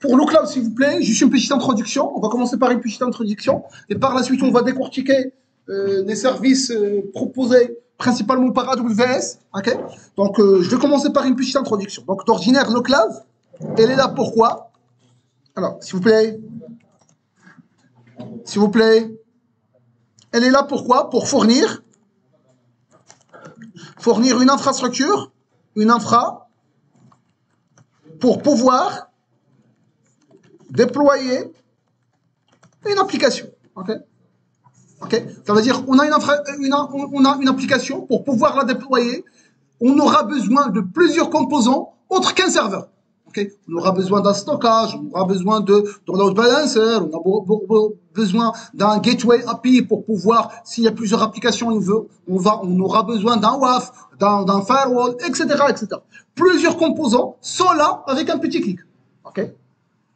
pour le cloud, s'il vous plaît, juste une petite introduction. On va commencer par une petite introduction. Et par la suite, on va décortiquer les services proposés principalement par AWS. Okay, donc, je vais commencer par une petite introduction. Donc, d'ordinaire, le cloud, elle est là pourquoi? Alors, s'il vous plaît. S'il vous plaît. Elle est là pourquoi? Pour fournir une infrastructure, une infra, pour pouvoir déployer une application. Okay? Okay? Ça veut dire on a une application, pour pouvoir la déployer, on aura besoin de plusieurs composants autres qu'un serveur. Okay? On aura besoin d'un stockage, on aura besoin d'un load balancer, on a besoin d'un gateway API pour pouvoir, s'il y a plusieurs applications, on aura besoin d'un WAF, d'un firewall, etc., etc. Plusieurs composants sont là avec un petit clic. Okay?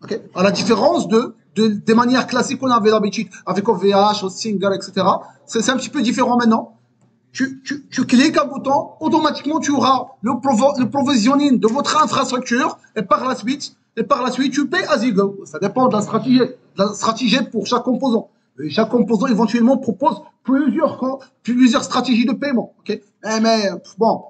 Okay? À la différence des manières classiques qu'on avait d'habitude avec OVH, Hostinger, etc. C'est un petit peu différent maintenant. Tu cliques un bouton, automatiquement tu auras le provisioning de votre infrastructure et par la suite tu payes as you go. Ça dépend de la stratégie pour chaque composant. Et chaque composant éventuellement propose plusieurs stratégies de paiement. Okay? Mais bon,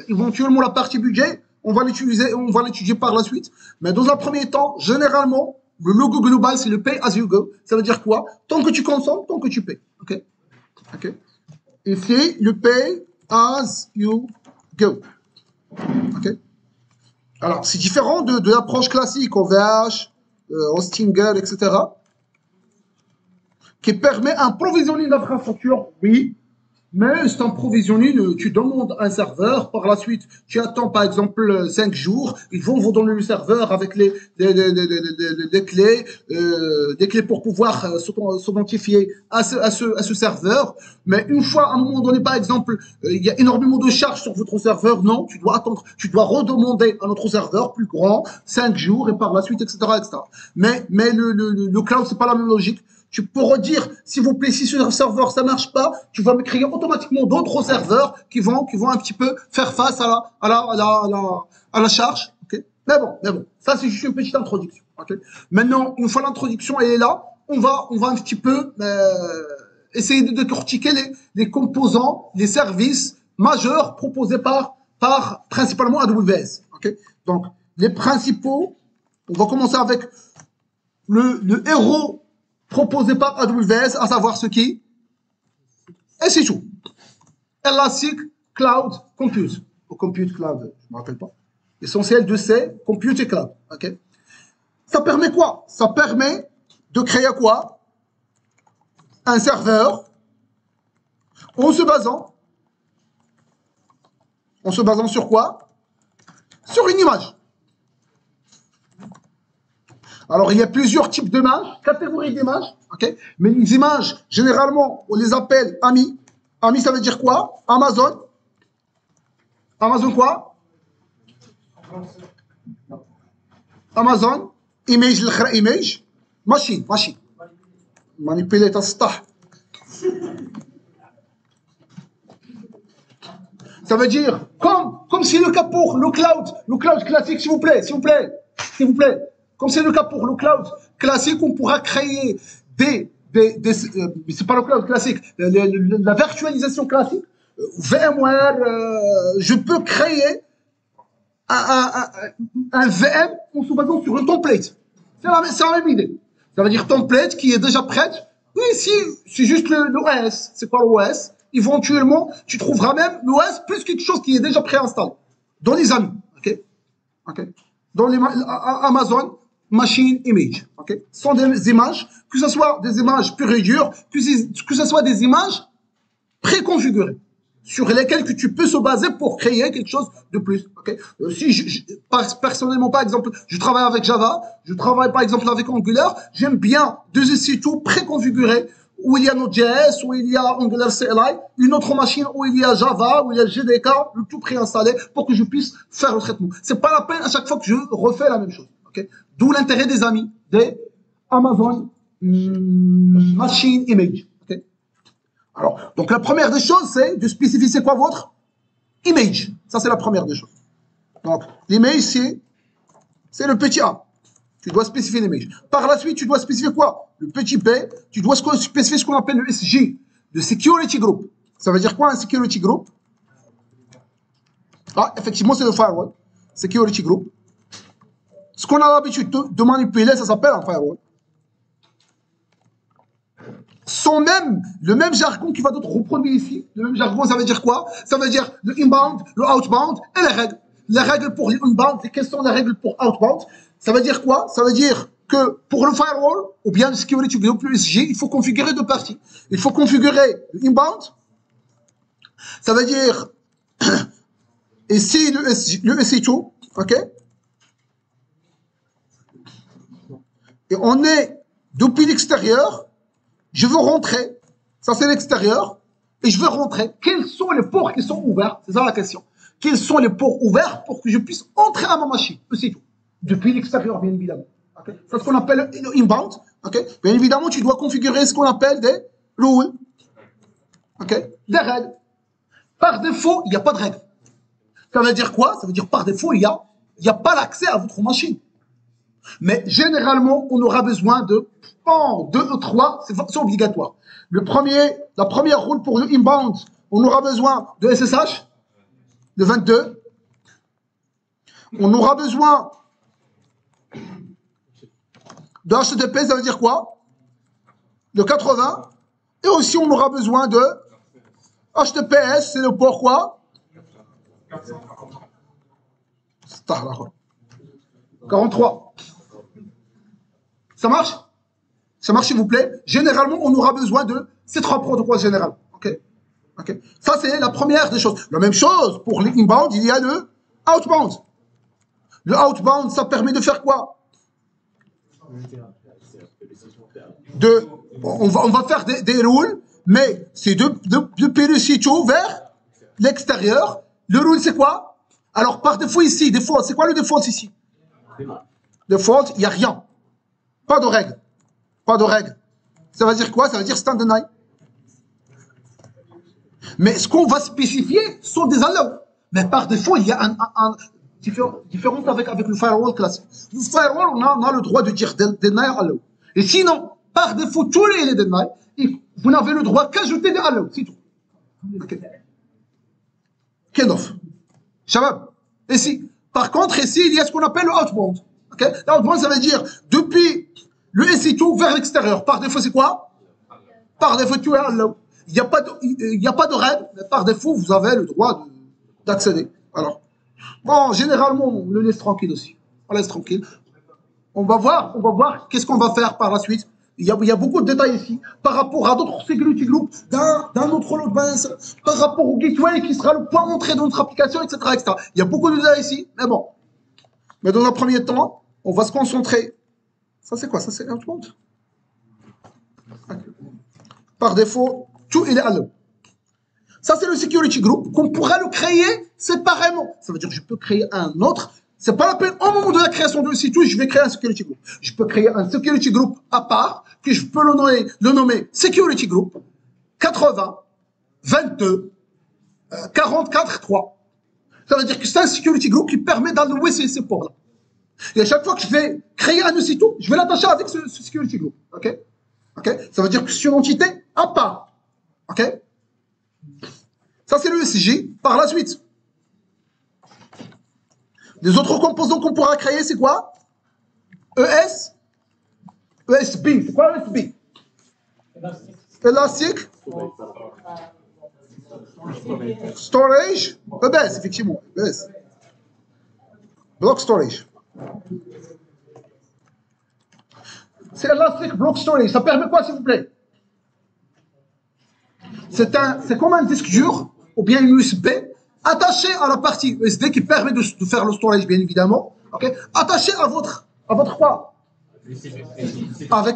éventuellement la partie budget, on va l'étudier par la suite. Mais dans un premier temps, généralement, le logo global c'est le pay as you go. Ça veut dire quoi? Tant que tu consommes, tant que tu payes. Ok? Ok? Ici, le pay as you go. Okay. Alors, c'est différent de l'approche classique, OVH, Hostinger, etc., qui permet un provisioning d'infrastructure, oui, mais c'est un provisioning, tu demandes un serveur, par la suite, tu attends par exemple 5 jours, ils vont vous donner le serveur avec des clés pour pouvoir s'identifier à ce serveur. Mais une fois, à un moment donné, par exemple, il y a énormément de charges sur votre serveur, non, tu dois attendre, tu dois redemander à notre serveur plus grand, 5 jours, et par la suite, etc., etc. Mais le cloud, c'est pas la même logique. Tu peux redire, s'il vous plaît, si ce serveur ça marche pas, tu vas me créer automatiquement d'autres serveurs qui vont un petit peu faire face à la charge. Okay? Mais bon, ça c'est juste une petite introduction. Okay? Maintenant, une fois l'introduction elle est là, on va un petit peu essayer de décortiquer les composants, les services majeurs proposés par principalement AWS. Okay? Donc, les principaux, on va commencer avec le héros proposé par AWS, à savoir ce qui est c'est tout. Elastic Cloud Compute. Ou Compute Cloud, je ne me rappelle pas. L'essentiel de c'est Compute et Cloud. Okay? Ça permet quoi? Ça permet de créer quoi? Un serveur en se basant sur quoi? Sur une image. Alors, il y a plusieurs types d'images, catégories d'images, ok? Mais les images, généralement, on les appelle AMI. AMI, ça veut dire quoi? Amazon. Amazon quoi? Amazon. Image, image. Machine. Manipuler ta star. Ça veut dire, comme c'est le cas pour le cloud classique, s'il vous plaît. Comme c'est le cas pour le cloud classique, on pourra créer c'est pas le cloud classique, la virtualisation classique, VMware, je peux créer un VM en se basant sur un template. C'est la même idée. Ça veut dire template qui est déjà prête. Oui, ici, c'est juste l'OS. C'est quoi l'OS? Éventuellement, tu trouveras même l'OS plus quelque chose qui est déjà préinstallé. Dans les amis. OK? Dans les Amazon, Machine Image. OK? Ce sont des images, que ce soit des images pures et dures, que ce soit des images préconfigurées, sur lesquelles que tu peux se baser pour créer quelque chose de plus. Okay? Si personnellement, par exemple, je travaille avec Java, je travaille par exemple avec Angular, j'aime bien des sites préconfigurés où il y a Node.js, où il y a Angular CLI, une autre machine où il y a Java, où il y a JDK, le tout préinstallé pour que je puisse faire le traitement. C'est pas la peine à chaque fois que je refais la même chose. Okay? D'où l'intérêt des amis, des Amazon Machine Image. Okay? Alors, donc la première des choses, c'est de spécifier c'est quoi votre image. Ça, c'est la première des choses. Donc, l'image, c'est le petit A. Tu dois spécifier l'image. Par la suite, tu dois spécifier quoi? Le petit p, tu dois spécifier ce qu'on appelle le SG, le Security Group. Ça veut dire quoi un Security Group? Ah, effectivement, c'est le firewall. Security Group. Ce qu'on a l'habitude de manipuler, ça s'appelle un firewall. Le même jargon qui va être reproduit ici. Le même jargon, ça veut dire quoi? Ça veut dire le inbound, le outbound et les règles. Les règles pour l'inbound et quelles sont les règles pour outbound? Ça veut dire quoi? Ça veut dire que pour le firewall, ou bien le security group, le SG, il faut configurer deux parties. Il faut configurer l'inbound. Ça veut dire ici le SC2, ok? Et on est depuis l'extérieur. Je veux rentrer. Ça, c'est l'extérieur. Et je veux rentrer. Quels sont les ports qui sont ouverts? C'est ça la question. Quels sont les ports ouverts pour que je puisse entrer à ma machine? C'est tout. Depuis l'extérieur, bien évidemment. Okay. C'est ce qu'on appelle inbound. Okay. Bien évidemment, tu dois configurer ce qu'on appelle des rules. Okay. Des règles. Par défaut, il n'y a pas de règles. Ça veut dire quoi? Ça veut dire par défaut, il n'y a pas l'accès à votre machine. Mais généralement, on aura besoin de 2 ou 3, c'est obligatoire. La première rule pour le inbound, on aura besoin de SSH, de 22. On aura besoin de HTTP, ça veut dire quoi? De 80. Et aussi, on aura besoin de HTTPS, c'est le port quoi? 43. Ça marche? Ça marche, s'il vous plaît? Généralement, on aura besoin de ces 3 protocoles généraux. OK? OK? Ça, c'est la première des choses. La même chose, pour l'inbound, il y a le outbound. Le outbound, ça permet de faire quoi? On va faire des rules, mais c'est depuis le sitio vers l'extérieur. Le rule, c'est quoi? Alors, par défaut ici, default, c'est quoi le default ici? Default, il n'y a rien. Pas de règle. Pas de règle. Ça veut dire quoi? Ça veut dire stand deny. Mais ce qu'on va spécifier sont des allows. Mais par défaut, il y a un différence avec le firewall classique. Le firewall, on a le droit de dire deny allow. Et sinon, par défaut, tous les deny, vous n'avez le droit qu'ajouter des allows. C'est tout. Okay. Kind of. Shabab. Ici. Par contre, ici, il y a ce qu'on appelle le outbound. Okay? L'outbound, ça veut dire depuis le SC2 vers l'extérieur. Par défaut, c'est quoi? Par défaut, tu es allow. Il n'y a pas de règle, mais par défaut, vous avez le droit d'accéder. Alors, bon, généralement, on le laisse tranquille aussi. On laisse tranquille. On va voir qu'est-ce qu'on va faire par la suite. Il y a beaucoup de détails ici par rapport à d'autres security groups, d'un autre load balancer, par rapport au gateway qui sera le point d'entrée de notre application, etc., etc. Il y a beaucoup de détails ici, mais bon. Mais dans un premier temps, on va se concentrer. Ça, c'est quoi? Ça, c'est outbound. Par défaut, tout il est allow. Ça, c'est le security group qu'on pourra le créer séparément. Ça veut dire que je peux créer un autre. C'est pas la peine, au moment de la création de site, je vais créer un security group. Je peux créer un security group à part, que je peux le nommer security group 80, 22, 44, 3. Ça veut dire que c'est un security group qui permet d'allouer ces ports-là. Et à chaque fois que je vais créer un site, je vais l'attacher avec ce security group. OK? OK? Ça veut dire que c'est une entité à part. OK? Ça, c'est le SCG. Par la suite, les autres composants qu'on pourra créer, c'est quoi? ES, ESB. C'est quoi ESB? Elastic Storage. EBS, effectivement. EBS. Block Storage. C'est Elastic Block Storage. Ça permet quoi, s'il vous plaît? C'est comme un disque dur ou bien une USB attaché à la partie USB qui permet de faire le storage, bien évidemment. Okay? Attaché à votre quoi? Avec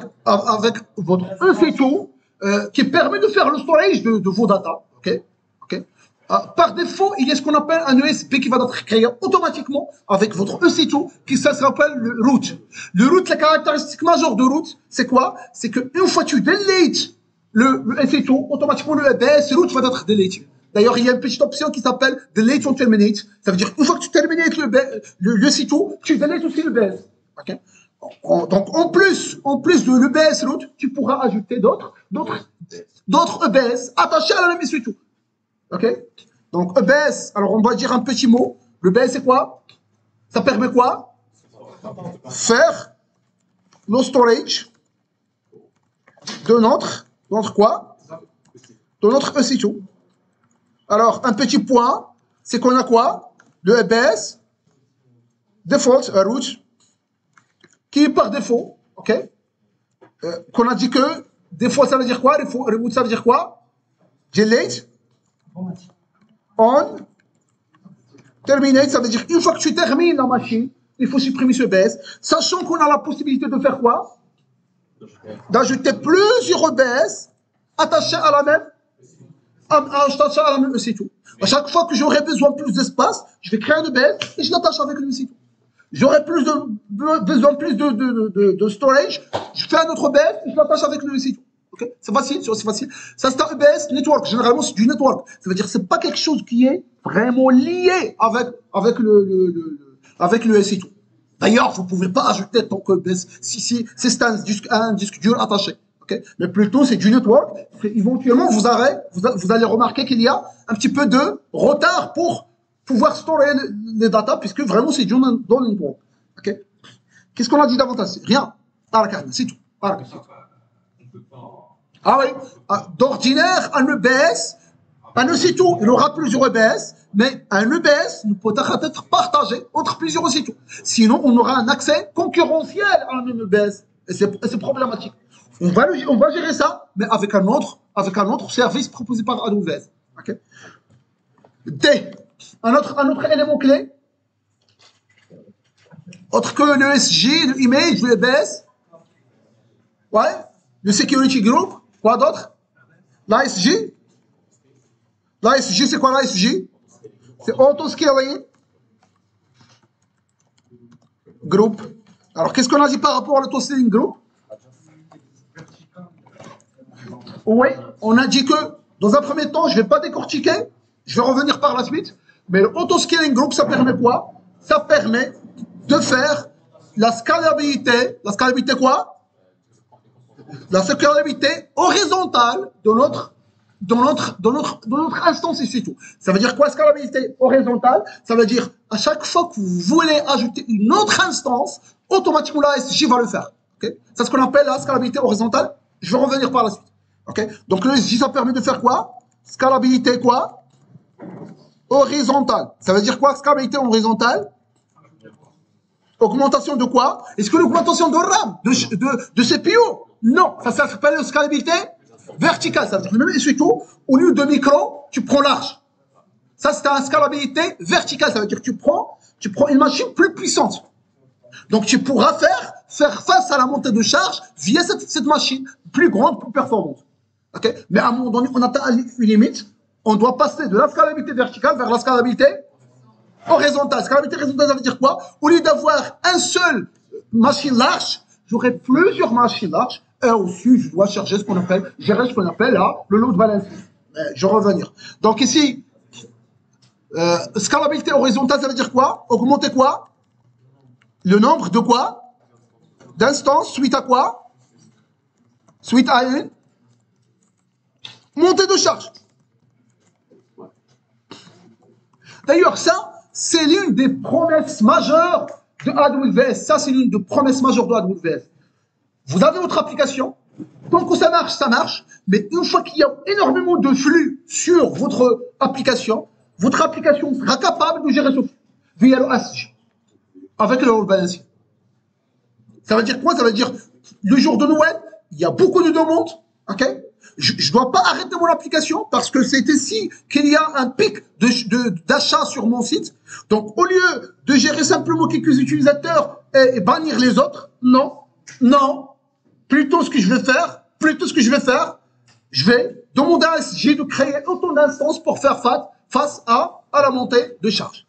votre EC2 qui permet de faire le storage de vos data. Okay? Okay? Par défaut, il y a ce qu'on appelle un USB qui va être créé automatiquement avec votre EC2 qui s'appelle le root. Le root, la caractéristique majeure de root, c'est quoi? C'est qu'une fois que tu deletes le EC2, automatiquement le EBS root va être deleted. D'ailleurs, il y a une petite option qui s'appelle delete on terminate. Ça veut dire une fois que tu termines le EC2, tu deletes aussi le EBS. Okay? Donc, en plus de l'EBS route, tu pourras ajouter d'autres EBS attachés à la même SU2. OK? Donc, EBS, alors on va dire un petit mot. L'EBS, c'est quoi? Ça permet quoi? Faire le storage de notre quoi? De notre EC2. Alors, un petit point, c'est qu'on a quoi? Le EBS, default route, qui est par défaut, ok? Qu'on a dit que défaut, ça veut dire quoi? Reboot, ça veut dire quoi? Delete, on, terminate, ça veut dire une fois que tu termines la machine, il faut supprimer ce EBS, sachant qu'on a la possibilité de faire quoi? D'ajouter plusieurs EBS attachés à la même EC2. À chaque fois que j'aurai besoin de plus d'espace, je vais créer un EBS et je l'attache avec le EC2. J'aurai besoin plus de storage, je fais un autre EBS et je l'attache avec le EC2. Okay? C'est facile, c'est facile. Ça, c'est un EBS network. Généralement, c'est du network. Ça veut dire que c'est pas quelque chose qui est vraiment lié avec le EC2. D'ailleurs, vous ne pouvez pas ajouter tant que EBS si c'est un disque dur attaché. Okay? Mais plutôt, c'est du network. Éventuellement, vous allez remarquer qu'il y a un petit peu de retard pour pouvoir stocker les data, puisque vraiment, c'est du dans le network. Okay? Qu'est-ce qu'on a dit davantage? Rien. C'est tout. Ah oui. D'ordinaire, un EBS, un EC2, il aura plusieurs EBS, mais un EBS ne peut être partagé entre plusieurs EC2. Sinon, on aura un accès concurrentiel à un EBS. Et c'est problématique. On va gérer ça, mais avec un autre service proposé par AWS. Okay? D. Un autre élément clé, autre que le SG, le image, le EBS. Ouais. Le security group. Quoi d'autre? L'ASG. L'ASG, c'est quoi l'ASG? C'est Auto-Scaling Group. Alors, qu'est-ce qu'on a dit par rapport à l'Auto-Scaling Group? Oui, on a dit que, dans un premier temps, je ne vais pas décortiquer, je vais revenir par la suite, mais le Auto-Scaling Group, ça permet quoi? Ça permet de faire la scalabilité quoi? La scalabilité horizontale de notre instance ici tout. Ça veut dire quoi, scalabilité horizontale? Ça veut dire à chaque fois que vous voulez ajouter une autre instance, automatiquement la SJ va le faire. Okay? C'est ce qu'on appelle la scalabilité horizontale. Je vais revenir par la suite. Okay? Donc le SJ, ça permet de faire quoi? Scalabilité quoi? Horizontale. Ça veut dire quoi, scalabilité horizontale? Augmentation de quoi? Est-ce que l'augmentation de RAM, de CPU? Non, ça s'appelle la scalabilité verticale. Ça veut dire que même surtout, au lieu de micro, tu prends large. Ça, c'est la scalabilité verticale. Ça veut dire que tu prends une machine plus puissante. Donc, tu pourras faire face à la montée de charge via cette machine plus grande, plus performante. Okay? Mais à un moment donné, on atteint une limite. On doit passer de la scalabilité verticale vers la scalabilité horizontale. Scalabilité horizontale, ça veut dire quoi? Au lieu d'avoir un seul machine large, j'aurai plusieurs machines larges. Et aussi, je dois gérer ce qu'on appelle là, le load balancing. Je vais revenir. Donc ici, scalabilité horizontale, ça veut dire quoi? Augmenter quoi? Le nombre de quoi? D'instances suite à quoi? Suite à une montée de charge. D'ailleurs, ça, c'est l'une des promesses majeures de AWS. Ça, c'est l'une des promesses majeures de AWS. Vous avez votre application. Tant que ça marche, ça marche. Mais une fois qu'il y a énormément de flux sur votre application sera capable de gérer ce flux via le ASG avec le load balancing. Ça veut dire quoi? Ça veut dire le jour de Noël, il y a beaucoup de demandes. Ok? Je ne dois pas arrêter mon application parce que c'est ici qu'il y a un pic d'achat sur mon site. Donc, au lieu de gérer simplement quelques utilisateurs et bannir les autres, non. Plutôt ce que je vais faire, je vais demander à SG de créer autant d'instances pour faire face à la montée de charge.